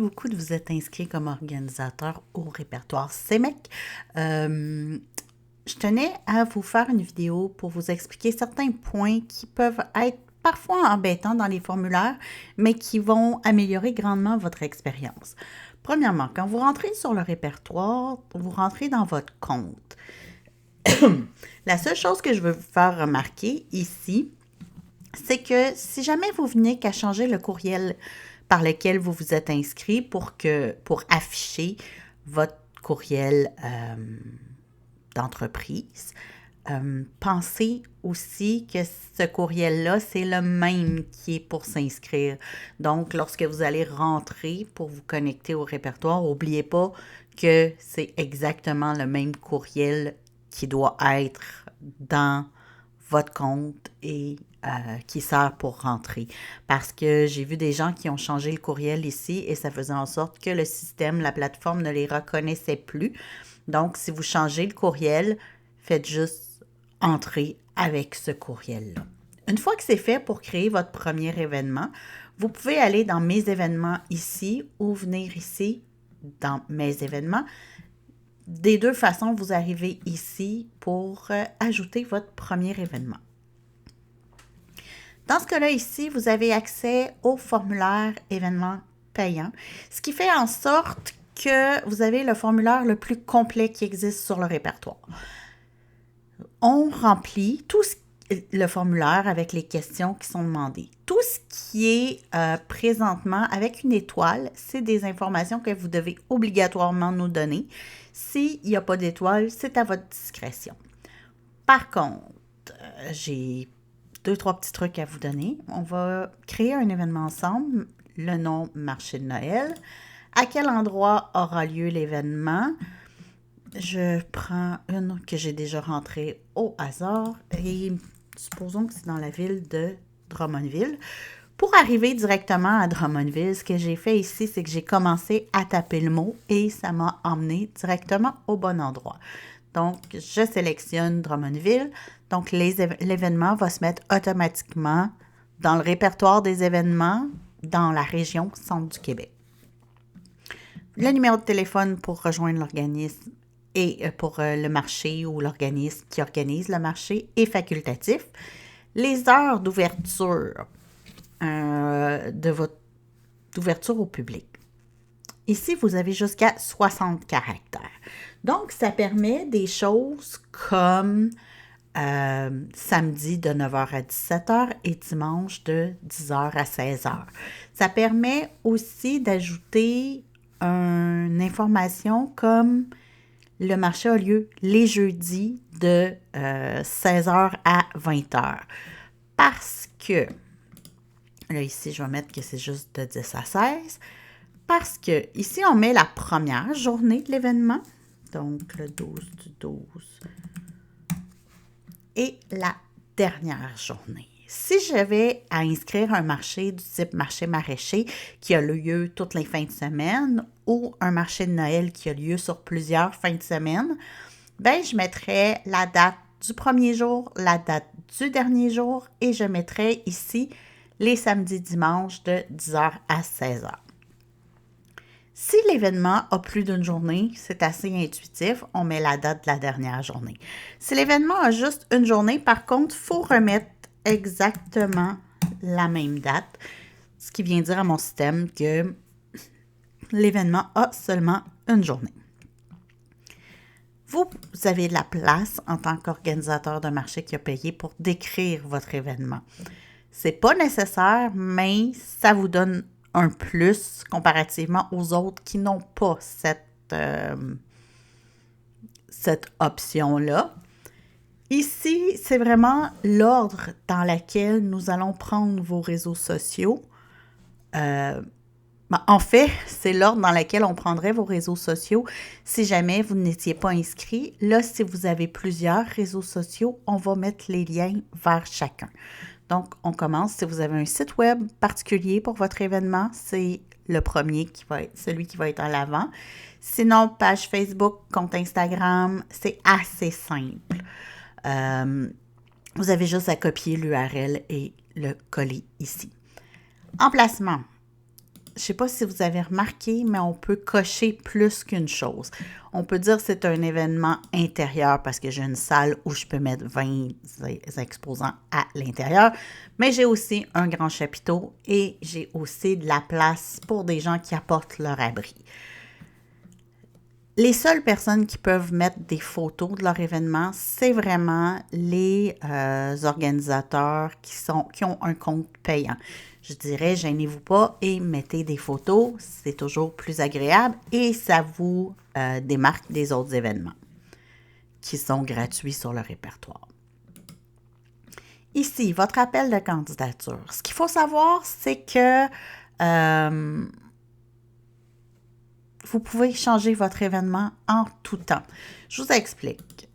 beaucoup de vous être inscrit comme organisateur au répertoire CEMEC. Je tenais à vous faire une vidéo pour vous expliquer certains points qui peuvent être parfois embêtants dans les formulaires, mais qui vont améliorer grandement votre expérience. Premièrement, quand vous rentrez sur le répertoire, vous rentrez dans votre compte. La seule chose que je veux vous faire remarquer ici, c'est que si jamais vous venez qu'à changer le courriel par lequel vous vous êtes inscrit pour afficher votre courriel d'entreprise, pensez aussi que ce courriel-là, c'est le même qui est pour s'inscrire. Donc, lorsque vous allez rentrer pour vous connecter au répertoire, n'oubliez pas que c'est exactement le même courriel qui doit être dans votre compte et qui sert pour rentrer. Parce que j'ai vu des gens qui ont changé le courriel ici et ça faisait en sorte que le système, la plateforme ne les reconnaissait plus. Donc, si vous changez le courriel, faites juste entrer avec ce courriel-là. Une fois que c'est fait pour créer votre premier événement, vous pouvez aller dans Mes événements ici ou venir ici dans Mes événements. Des deux façons, vous arrivez ici pour ajouter votre premier événement. Dans ce cas-là, ici, vous avez accès au formulaire événement payant, ce qui fait en sorte que vous avez le formulaire le plus complet qui existe sur le répertoire. On remplit le formulaire avec les questions qui sont demandées. Tout ce qui est présentement avec une étoile, c'est des informations que vous devez obligatoirement nous donner. S'il n'y a pas d'étoile, c'est à votre discrétion. Par contre, j'ai 2-3 petits trucs à vous donner. On va créer un événement ensemble, le nom Marché de Noël. À quel endroit aura lieu l'événement? Je prends une que j'ai déjà rentrée au hasard et supposons que c'est dans la ville de Drummondville. Pour arriver directement à Drummondville, ce que j'ai fait ici, c'est que j'ai commencé à taper le mot et ça m'a emmené directement au bon endroit. Donc, je sélectionne Drummondville. Donc, l'événement va se mettre automatiquement dans le répertoire des événements dans la région Centre du Québec. Le numéro de téléphone pour rejoindre l'organisme et pour le marché ou l'organisme qui organise le marché est facultatif. Les heures d'ouverture d'ouverture au public. Ici, vous avez jusqu'à 60 caractères. Donc, ça permet des choses comme samedi de 9h à 17h et dimanche de 10h à 16h. Ça permet aussi d'ajouter une information comme le marché a lieu les jeudis de 16h à 20h. Parce que, là ici, je vais mettre que c'est juste de 10 à 16. Parce que ici, on met la première journée de l'événement, donc le 12 du 12, et la dernière journée. Si j'avais à inscrire un marché du type marché maraîcher qui a lieu toutes les fins de semaine ou un marché de Noël qui a lieu sur plusieurs fins de semaine, ben je mettrais la date du premier jour, la date du dernier jour et je mettrais ici les samedis dimanches de 10h à 16h. Si l'événement a plus d'une journée, c'est assez intuitif, on met la date de la dernière journée. Si l'événement a juste une journée, par contre, il faut remettre exactement la même date, ce qui vient dire à mon système que l'événement a seulement une journée. Vous avez de la place en tant qu'organisateur de marché qui a payé pour décrire votre événement. Ce n'est pas nécessaire, mais ça vous donne un plus comparativement aux autres qui n'ont pas cette option-là. Ici, c'est vraiment l'ordre dans lequel nous allons prendre vos réseaux sociaux. En fait, c'est l'ordre dans lequel on prendrait vos réseaux sociaux si jamais vous n'étiez pas inscrit. Là, si vous avez plusieurs réseaux sociaux, on va mettre les liens vers chacun. Donc, on commence. Si vous avez un site web particulier pour votre événement, c'est le premier qui va être celui qui va être en l'avant. Sinon, page Facebook, compte Instagram, c'est assez simple. Vous avez juste à copier l'URL et le coller ici. Emplacement. je ne sais pas si vous avez remarqué, mais on peut cocher plus qu'une chose. On peut dire que c'est un événement intérieur parce que j'ai une salle où je peux mettre 20 exposants à l'intérieur, mais j'ai aussi un grand chapiteau et j'ai aussi de la place pour des gens qui apportent leur abri. Les seules personnes qui peuvent mettre des photos de leur événement, c'est vraiment les organisateurs qui ont un compte payant. Je dirais, gênez-vous pas et mettez des photos, c'est toujours plus agréable et ça vous démarque des autres événements qui sont gratuits sur le répertoire. Ici, votre appel de candidature. Ce qu'il faut savoir, c'est que vous pouvez changer votre événement en tout temps. Je vous explique.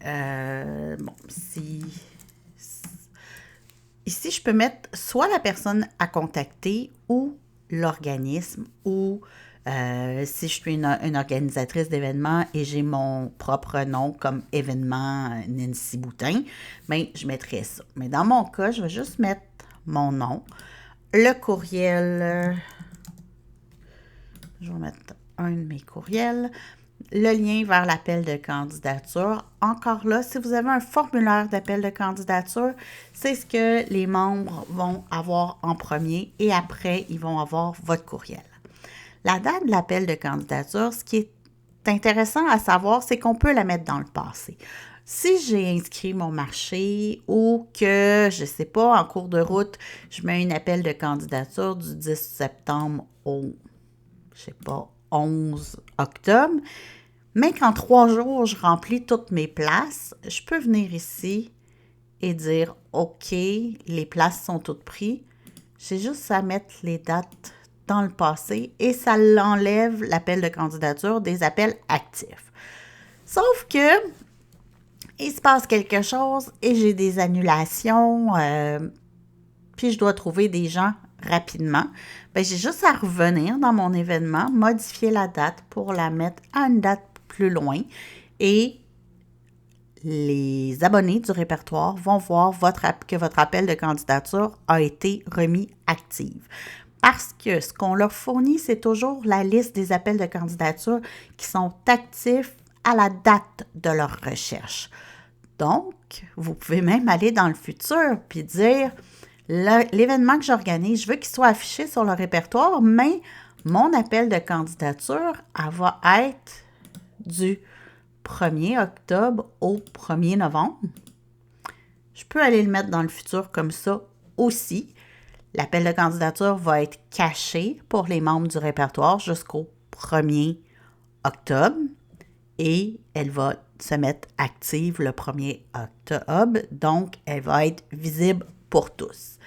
Ici, je peux mettre soit la personne à contacter ou l'organisme ou si je suis une organisatrice d'événements et j'ai mon propre nom comme événement Nancy Boutin, bien, je mettrai ça. Mais dans mon cas, je vais juste mettre mon nom, le courriel, je vais mettre un de mes courriels, le lien vers l'appel de candidature. Encore là, si vous avez un formulaire d'appel de candidature, c'est ce que les membres vont avoir en premier et après, ils vont avoir votre courriel. La date de l'appel de candidature, ce qui est intéressant à savoir, c'est qu'on peut la mettre dans le passé. Si j'ai inscrit mon marché ou que, je ne sais pas, en cours de route, je mets un appel de candidature du 10 septembre au, 11 octobre, mais qu'en 3 jours, je remplis toutes mes places, je peux venir ici et dire « OK, les places sont toutes prises ». J'ai juste à mettre les dates dans le passé et ça l'enlève l'appel de candidature des appels actifs. Sauf que il se passe quelque chose et j'ai des annulations, puis je dois trouver des gens rapidement. Bien, j'ai juste à revenir dans mon événement, modifier la date pour la mettre à une date plus loin et les abonnés du répertoire vont voir que votre appel de candidature a été remis actif. Parce que ce qu'on leur fournit, c'est toujours la liste des appels de candidature qui sont actifs à la date de leur recherche. Donc, vous pouvez même aller dans le futur puis dire l'événement que j'organise, je veux qu'il soit affiché sur le répertoire, mais mon appel de candidature, elle va être du 1er octobre au 1er novembre. Je peux aller le mettre dans le futur comme ça aussi. L'appel de candidature va être caché pour les membres du répertoire jusqu'au 1er octobre et elle va se mettre active le 1er octobre, donc elle va être visible pour tous.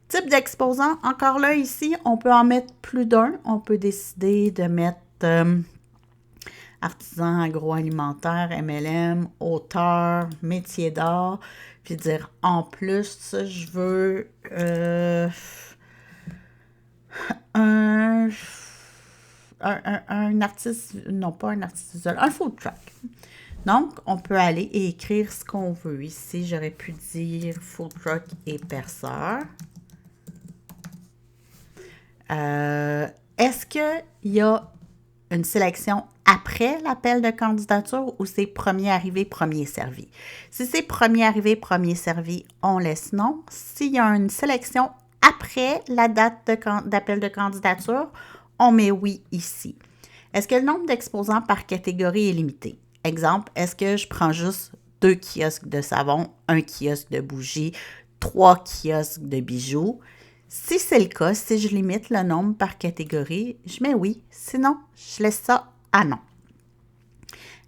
Type d'exposant, encore là ici, on peut en mettre plus d'un. On peut décider de mettre artisan agroalimentaire, MLM, auteur, métier d'art, puis dire en plus, je veux un artiste, non pas un artiste visuel, un food truck. Donc, on peut aller et écrire ce qu'on veut. Ici, j'aurais pu dire food truck et perceur. Est-ce qu'il y a une sélection après l'appel de candidature ou c'est premier arrivé, premier servi? Si c'est premier arrivé, premier servi, on laisse non. S'il y a une sélection après la date d'appel de candidature, on met oui ici. Est-ce que le nombre d'exposants par catégorie est limité? Exemple, est-ce que je prends juste 2 kiosques de savon, 1 kiosque de bougies, 3 kiosques de bijoux? Si c'est le cas, si je limite le nombre par catégorie, je mets oui. Sinon, je laisse ça à non.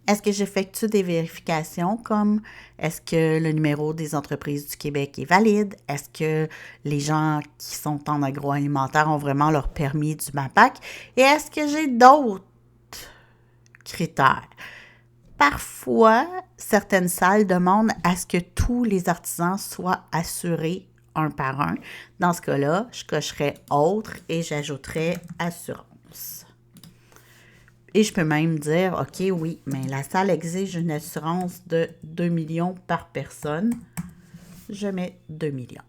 Est-ce que j'effectue des vérifications comme est-ce que le numéro des entreprises du Québec est valide? Est-ce que les gens qui sont en agroalimentaire ont vraiment leur permis du MAPAC? Et est-ce que j'ai d'autres critères? Parfois, certaines salles demandent à ce que tous les artisans soient assurés un par un. Dans ce cas-là, je cocherai « Autre » et j'ajouterai « Assurance ». Et je peux même dire, OK, oui, mais la salle exige une assurance de 2 millions par personne. Je mets 2 millions.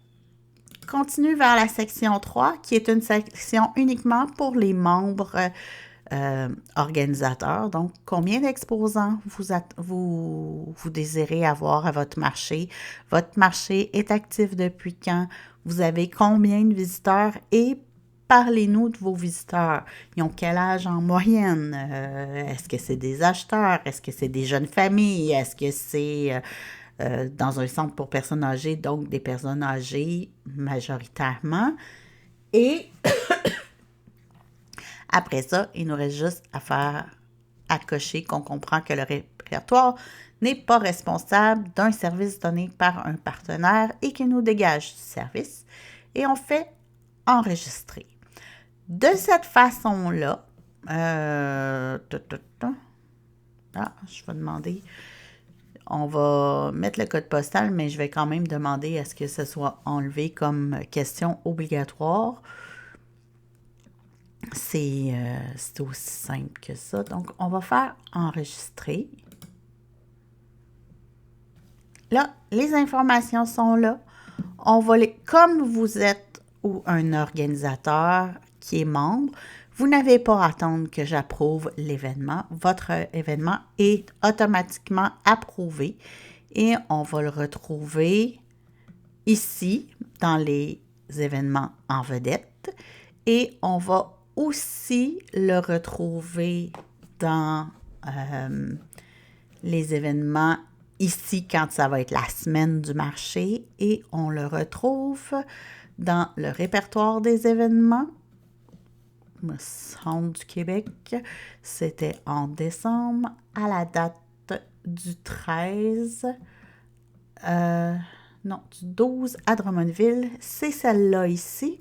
continue vers la section 3, qui est une section uniquement pour les membres organisateurs. Donc, combien d'exposants vous désirez avoir à votre marché? Votre marché est actif depuis quand? Vous avez combien de visiteurs? Et parlez-nous de vos visiteurs. Ils ont quel âge en moyenne? Est-ce que c'est des acheteurs? Est-ce que c'est des jeunes familles? Est-ce que c'est dans un centre pour personnes âgées, donc des personnes âgées majoritairement? Et après ça, il nous reste juste à cocher qu'on comprend que le répertoire n'est pas responsable d'un service donné par un partenaire et qu'il nous dégage du service. Et on fait enregistrer. De cette façon-là, je vais demander, on va mettre le code postal, mais je vais quand même demander à ce que ce soit enlevé comme question obligatoire. C'est aussi simple que ça. Donc, on va faire enregistrer. Là, les informations sont là. On va comme vous êtes ou un organisateur qui est membre, vous n'avez pas à attendre que j'approuve l'événement. Votre événement est automatiquement approuvé et on va le retrouver ici dans les événements en vedette et on va aussi le retrouver dans les événements ici quand ça va être la semaine du marché et on le retrouve dans le répertoire des événements. Le Centre du Québec, c'était en décembre à la date du 13, du 12 à Drummondville. C'est celle-là ici.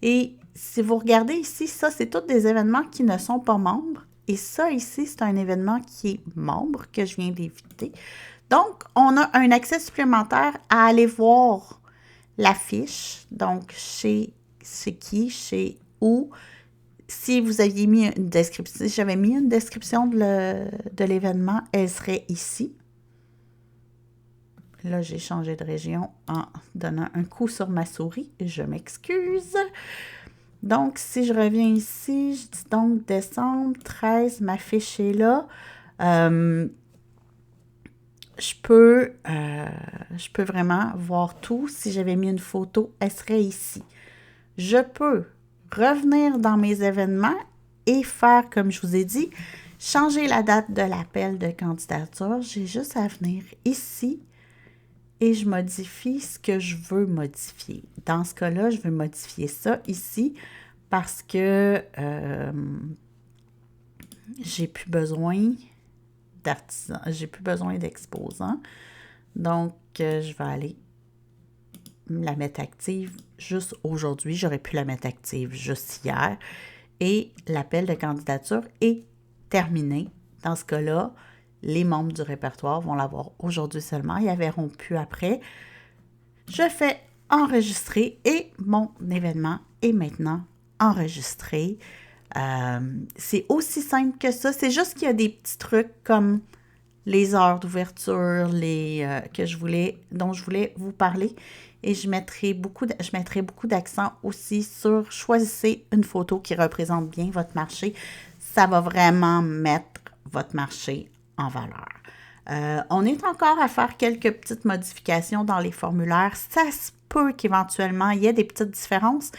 Et si vous regardez ici, ça, c'est tous des événements qui ne sont pas membres. Et ça, ici, c'est un événement qui est membre que je viens d'éviter. Donc, on a un accès supplémentaire à aller voir l'affiche. Donc, chez qui, chez où. Si vous aviez mis une description, si j'avais mis une description de l'événement, elle serait ici. Là, j'ai changé de région en donnant un coup sur ma souris. Je m'excuse. Donc, si je reviens ici, je dis donc décembre 13, ma fiche est là. Je peux vraiment voir tout. Si j'avais mis une photo, elle serait ici. Je peux revenir dans mes événements et faire, comme je vous ai dit, changer la date de l'appel de candidature. J'ai juste à venir ici et je modifie ce que je veux modifier. Dans ce cas-là, je veux modifier ça ici parce que j'ai plus besoin d'artisans, j'ai plus besoin d'exposants. Donc, je vais aller la mettre active juste aujourd'hui. J'aurais pu la mettre active juste hier. Et l'appel de candidature est terminé. Dans ce cas-là, les membres du répertoire vont l'avoir aujourd'hui seulement. Ils la verront plus après. Je fais enregistrer et mon événement est maintenant enregistré. C'est aussi simple que ça. C'est juste qu'il y a des petits trucs comme les heures d'ouverture, dont je voulais vous parler. Et je mettrai beaucoup d'accent aussi sur choisissez une photo qui représente bien votre marché. Ça va vraiment mettre votre marché en valeur. On est encore à faire quelques petites modifications dans les formulaires. Ça se peut qu'éventuellement, il y ait des petites différences,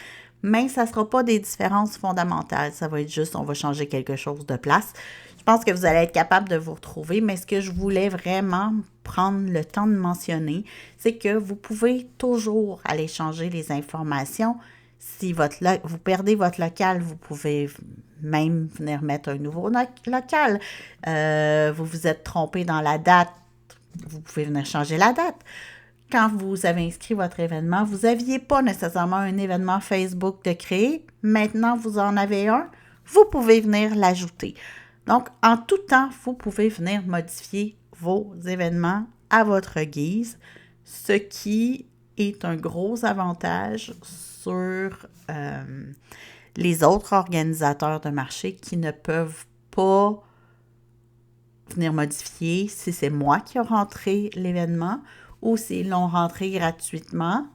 mais ça ne sera pas des différences fondamentales. Ça va être juste, on va changer quelque chose de place. Je pense que vous allez être capable de vous retrouver, mais ce que je voulais vraiment prendre le temps de mentionner, c'est que vous pouvez toujours aller changer les informations. Si vous perdez votre local, vous pouvez même venir mettre un nouveau local. Vous vous êtes trompé dans la date, vous pouvez venir changer la date. Quand vous avez inscrit votre événement, vous n'aviez pas nécessairement un événement Facebook de créer. Maintenant, vous en avez un. Vous pouvez venir l'ajouter. Donc, en tout temps, vous pouvez venir modifier vos événements à votre guise, ce qui est un gros avantage sur les autres organisateurs de marché qui ne peuvent pas venir modifier si c'est moi qui ai rentré l'événement ou s'ils l'ont rentré gratuitement.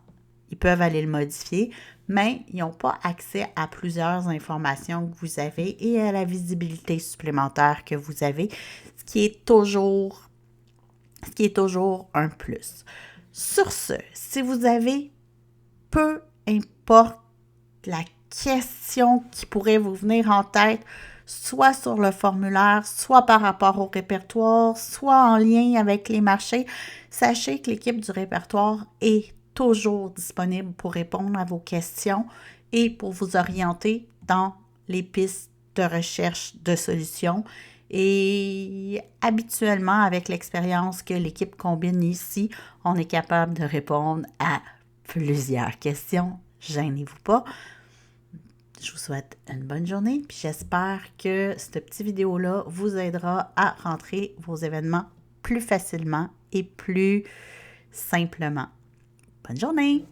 ils peuvent aller le modifier, mais ils n'ont pas accès à plusieurs informations que vous avez et à la visibilité supplémentaire que vous avez, ce qui est toujours un plus. Sur ce, si vous avez peu importe la question qui pourrait vous venir en tête, soit sur le formulaire, soit par rapport au répertoire, soit en lien avec les marchés, sachez que l'équipe du répertoire est toujours disponible pour répondre à vos questions et pour vous orienter dans les pistes de recherche de solutions. Et habituellement, avec l'expérience que l'équipe combine ici, on est capable de répondre à plusieurs questions. Gênez-vous pas. Je vous souhaite une bonne journée, puis j'espère que cette petite vidéo-là vous aidera à rentrer vos événements plus facilement et plus simplement. Bonne journée!